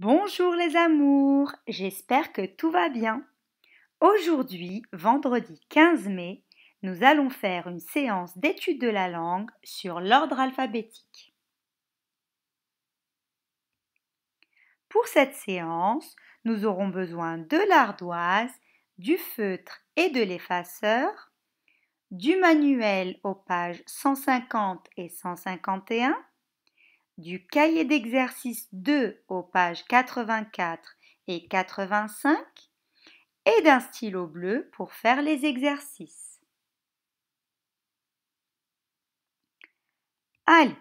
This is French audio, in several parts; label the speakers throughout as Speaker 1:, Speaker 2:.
Speaker 1: Bonjour les amours, j'espère que tout va bien. Aujourd'hui, vendredi 15 mai, nous allons faire une séance d'étude de la langue sur l'ordre alphabétique. Pour cette séance, nous aurons besoin de l'ardoise, du feutre et de l'effaceur, du manuel aux pages 150 et 151, du cahier d'exercice 2 aux pages 84 et 85 et d'un stylo bleu pour faire les exercices. Allez,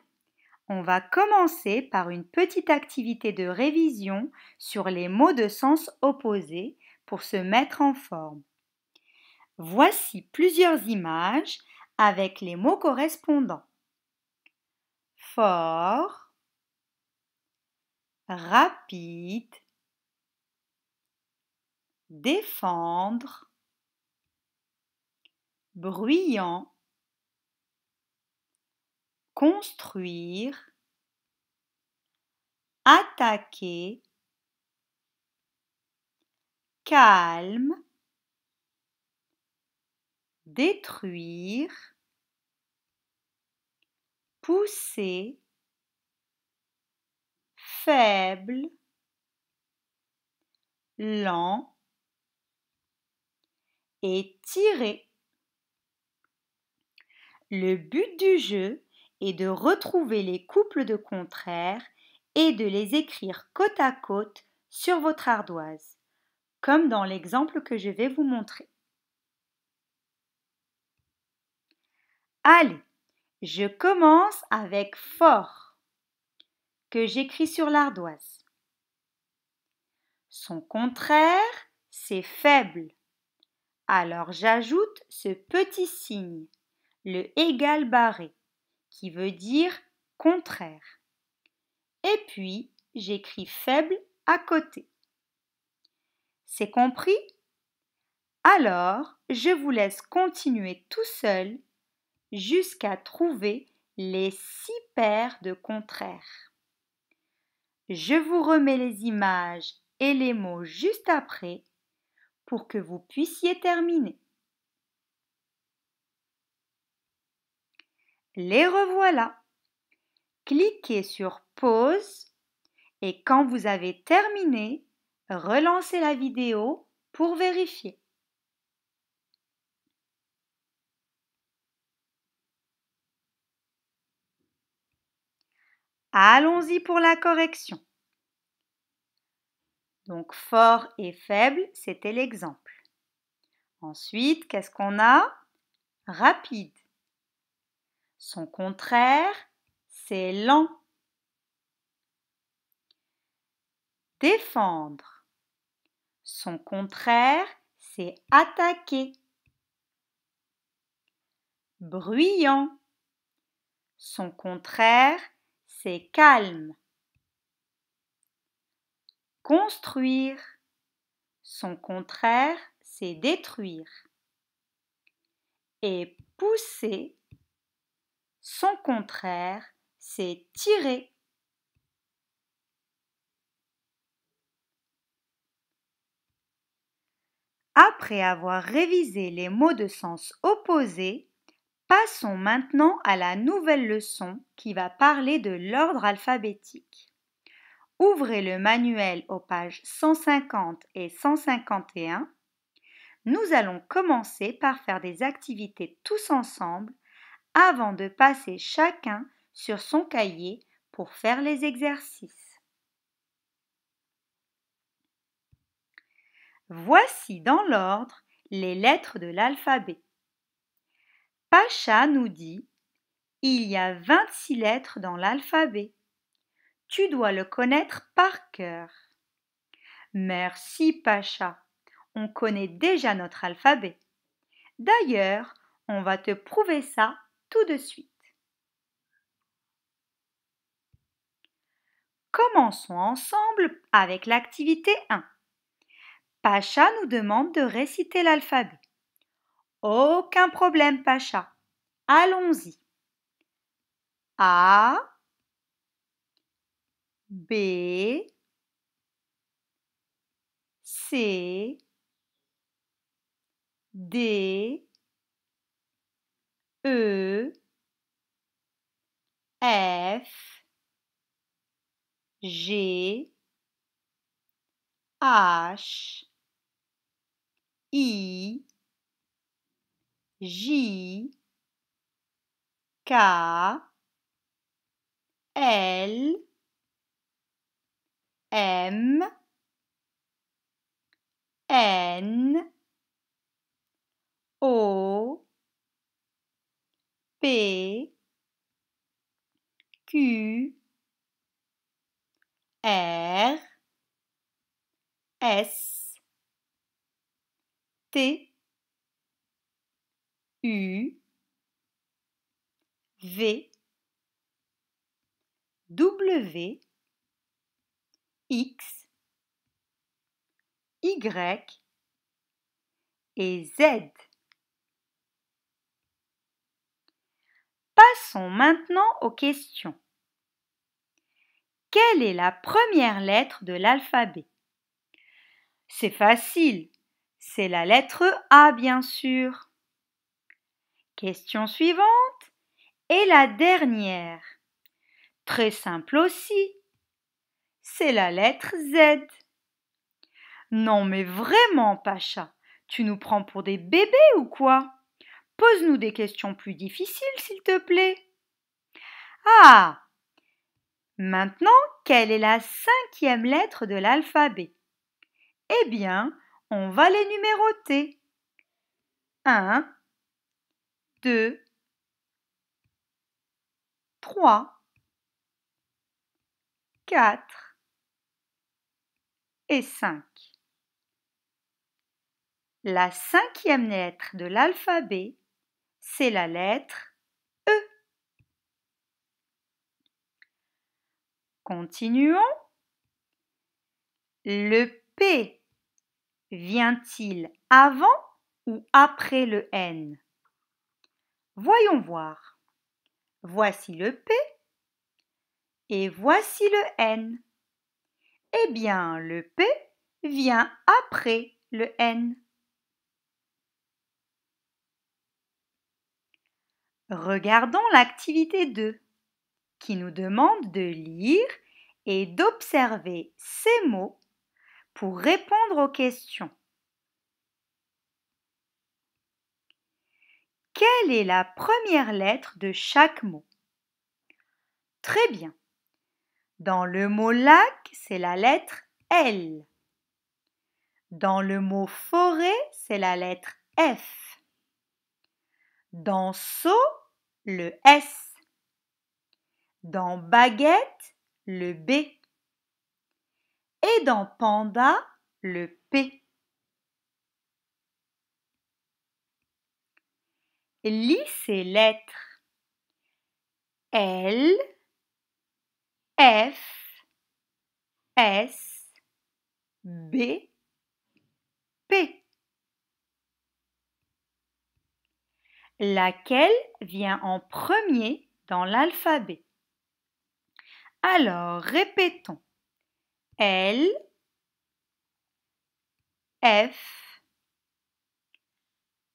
Speaker 1: on va commencer par une petite activité de révision sur les mots de sens opposés pour se mettre en forme. Voici plusieurs images avec les mots correspondants. Fort, rapide, défendre, bruyant, construire, attaquer, calme, détruire, pousser, faible, lent et tirer. Le but du jeu est de retrouver les couples de contraires et de les écrire côte à côte sur votre ardoise, comme dans l'exemple que je vais vous montrer. Allez, je commence avec fort, que j'écris sur l'ardoise. Son contraire, c'est faible. Alors j'ajoute ce petit signe, le égal barré, qui veut dire contraire. Et puis, j'écris faible à côté. C'est compris? Alors, je vous laisse continuer tout seul jusqu'à trouver les 6 paires de contraires. Je vous remets les images et les mots juste après pour que vous puissiez terminer. Les revoilà. Cliquez sur pause et quand vous avez terminé, relancez la vidéo pour vérifier. Allons-y pour la correction. Donc fort et faible, c'était l'exemple. Ensuite, qu'est-ce qu'on a? Rapide. Son contraire, c'est lent. Défendre. Son contraire, c'est attaquer. Bruyant. Son contraire, c'est calme. Construire. Son contraire, c'est détruire. Et pousser. Son contraire, c'est tirer. Après avoir révisé les mots de sens opposés, passons maintenant à la nouvelle leçon qui va parler de l'ordre alphabétique. Ouvrez le manuel aux pages 150 et 151. Nous allons commencer par faire des activités tous ensemble avant de passer chacun sur son cahier pour faire les exercices. Voici dans l'ordre les lettres de l'alphabet. Pacha nous dit « Il y a 26 lettres dans l'alphabet. Tu dois le connaître par cœur. » Merci Pacha, on connaît déjà notre alphabet. D'ailleurs, on va te prouver ça tout de suite. Commençons ensemble avec l'activité 1. Pacha nous demande de réciter l'alphabet. Aucun problème, Pacha. Allons-y. A, B, C, D, E, F, G, H, I, J, K, L, M, N, O, P, Q, R, S, T, U, V, W, X, Y et Z. Passons maintenant aux questions. Quelle est la première lettre de l'alphabet? C'est facile, c'est la lettre A bien sûr. Question suivante et la dernière. Très simple aussi, c'est la lettre Z. Non mais vraiment, Pacha, tu nous prends pour des bébés ou quoi? Pose-nous des questions plus difficiles, s'il te plaît. Ah! Maintenant, quelle est la 5e lettre de l'alphabet? Eh bien, on va les numéroter. 1, 2, 3, 4 et 5. La 5e lettre de l'alphabet, c'est la lettre E. Continuons. Le P vient-il avant ou après le N? Voyons voir. Voici le P et voici le N. Eh bien, le P vient après le N. Regardons l'activité 2 qui nous demande de lire et d'observer ces mots pour répondre aux questions. Quelle est la première lettre de chaque mot? Très bien. Dans le mot lac, c'est la lettre L. Dans le mot forêt, c'est la lettre F. Dans seau, le S. Dans baguette, le B. Et dans panda, le P. Lis ces lettres. L, F, S, B, P. Laquelle vient en premier dans l'alphabet? Alors, répétons. L, F,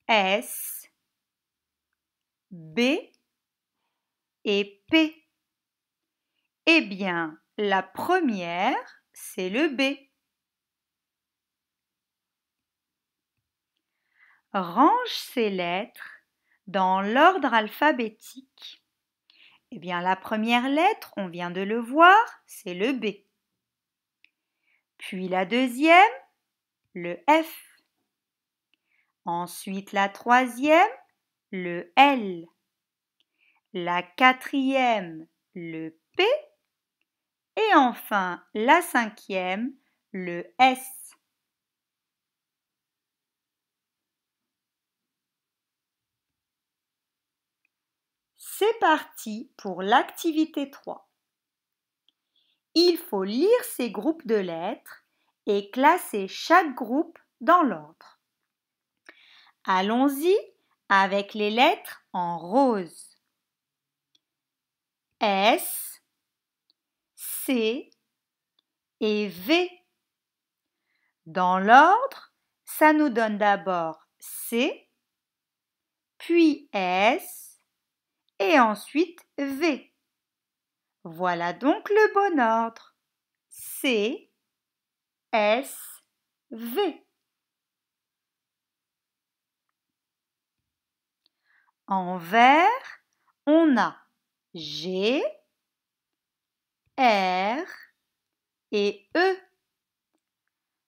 Speaker 1: S, B et P. Eh bien, la première, c'est le B. Range ces lettres dans l'ordre alphabétique. Eh bien, la première lettre, on vient de le voir, c'est le B. Puis la deuxième, le F. Ensuite la troisième, le L. La quatrième, le P. Et enfin la cinquième, le S. C'est parti pour l'activité 3. Il faut lire ces groupes de lettres et classer chaque groupe dans l'ordre. Allons-y avec les lettres en rose. S, C et V. Dans l'ordre, ça nous donne d'abord C, puis S et ensuite V. Voilà donc le bon ordre. C, S, V. En vert, on a G, R et E.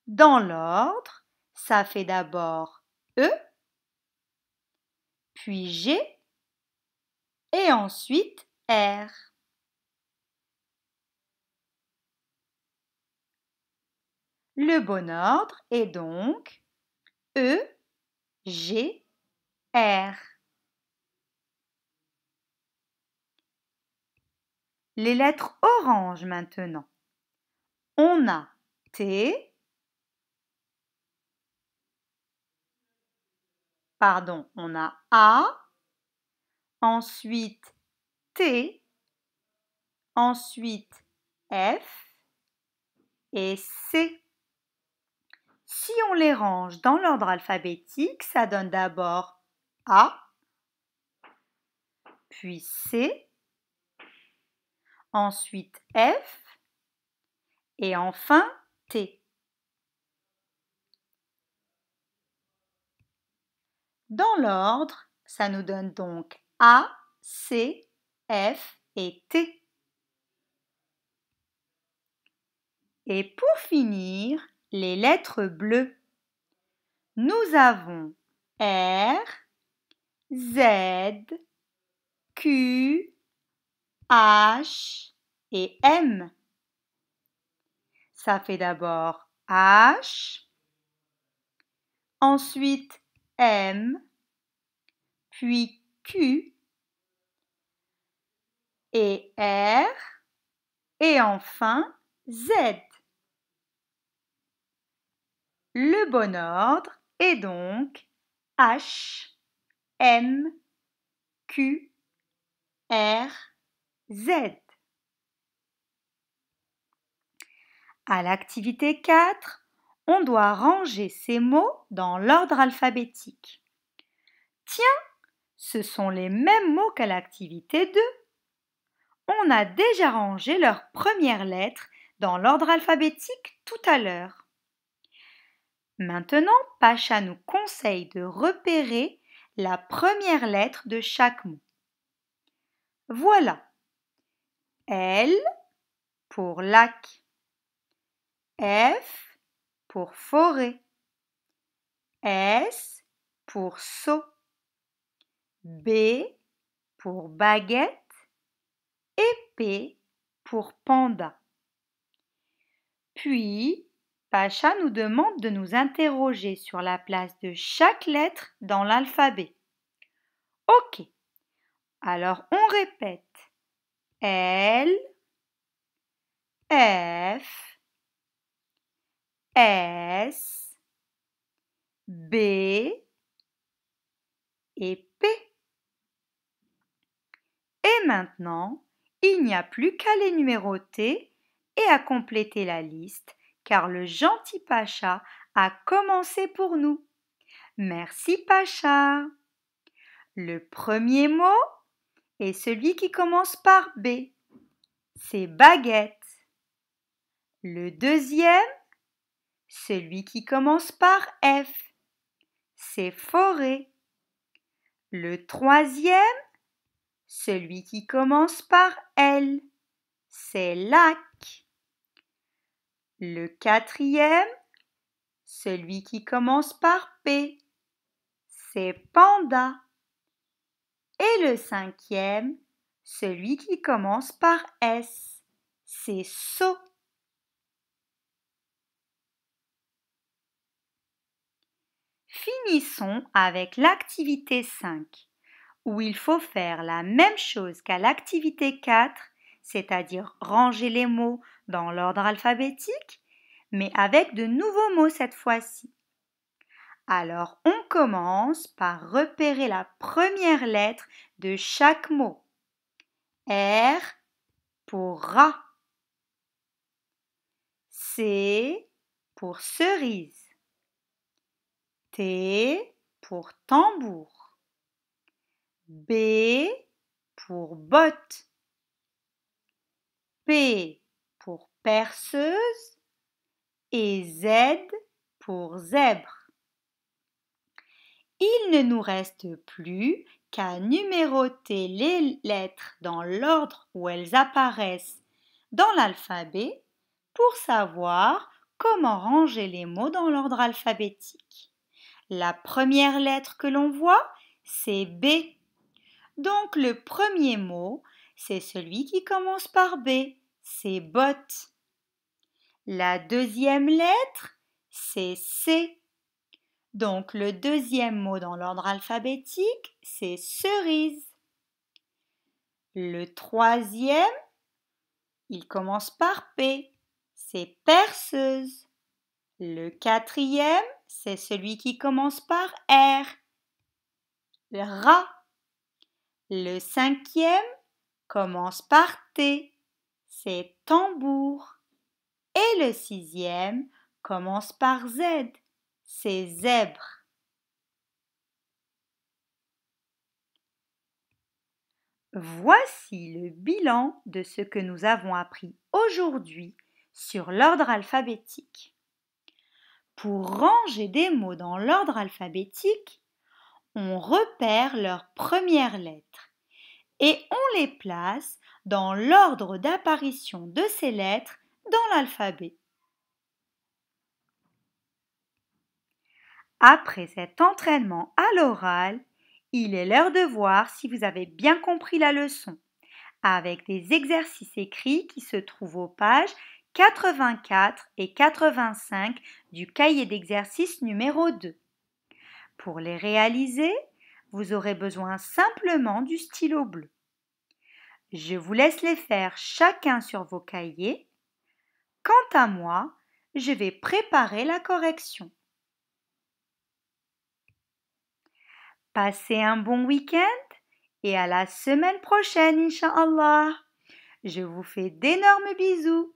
Speaker 1: Dans l'ordre, ça fait d'abord E, puis G et ensuite R. Le bon ordre est donc E, G, R. Les lettres oranges maintenant. On a T, on a A, ensuite T, ensuite F et C. Si on les range dans l'ordre alphabétique, ça donne d'abord A, puis C, ensuite F et enfin T. Dans l'ordre, ça nous donne donc A, C, F et T. Et pour finir, les lettres bleues. Nous avons R, Z, Q, H et M. Ça fait d'abord H, ensuite M, puis Q et R et enfin Z. Le bon ordre est donc H, M, Q, R, Z. À l'activité 4, on doit ranger ces mots dans l'ordre alphabétique. Tiens, ce sont les mêmes mots qu'à l'activité 2. On a déjà rangé leurs premières lettres dans l'ordre alphabétique tout à l'heure. Maintenant, Pacha nous conseille de repérer la première lettre de chaque mot. Voilà. L pour lac. F pour forêt. S pour seau. B pour baguette. Et P pour panda. Puis, Pacha nous demande de nous interroger sur la place de chaque lettre dans l'alphabet. Ok, alors on répète. L, F, S, B et P. Et maintenant, il n'y a plus qu'à les numéroter et à compléter la liste, car le gentil Pacha a commencé pour nous. Merci Pacha. Le premier mot est celui qui commence par B. C'est baguette. Le deuxième, celui qui commence par F. C'est forêt. Le troisième, celui qui commence par L. C'est lac. Le quatrième, celui qui commence par P. C'est panda. Et le cinquième, celui qui commence par S. C'est seau. Finissons avec l'activité 5, où il faut faire la même chose qu'à l'activité 4, c'est-à-dire ranger les mots dans l'ordre alphabétique, mais avec de nouveaux mots cette fois-ci. Alors, on commence par repérer la première lettre de chaque mot. R pour rat. C pour cerise. T pour tambour. B pour botte. P pour perceuse et Z pour zèbre. Il ne nous reste plus qu'à numéroter les lettres dans l'ordre où elles apparaissent dans l'alphabet pour savoir comment ranger les mots dans l'ordre alphabétique. La première lettre que l'on voit, c'est B. Donc le premier mot, c'est celui qui commence par B, c'est botte. La deuxième lettre, c'est C. Donc le deuxième mot dans l'ordre alphabétique, c'est cerise. Le troisième, il commence par P, c'est perceuse. Le quatrième, c'est celui qui commence par R, rat. Le cinquième commence par T, c'est tambour. Et le sixième commence par Z, c'est zèbre. Voici le bilan de ce que nous avons appris aujourd'hui sur l'ordre alphabétique. Pour ranger des mots dans l'ordre alphabétique, on repère leurs premières lettres et on les place dans l'ordre d'apparition de ces lettres dans l'alphabet. Après cet entraînement à l'oral, il est l'heure de voir si vous avez bien compris la leçon, avec des exercices écrits qui se trouvent aux pages 84 et 85 du cahier d'exercice numéro 2. Pour les réaliser, vous aurez besoin simplement du stylo bleu. Je vous laisse les faire chacun sur vos cahiers. Quant à moi, je vais préparer la correction. Passez un bon week-end et à la semaine prochaine, Inch'Allah. Je vous fais d'énormes bisous.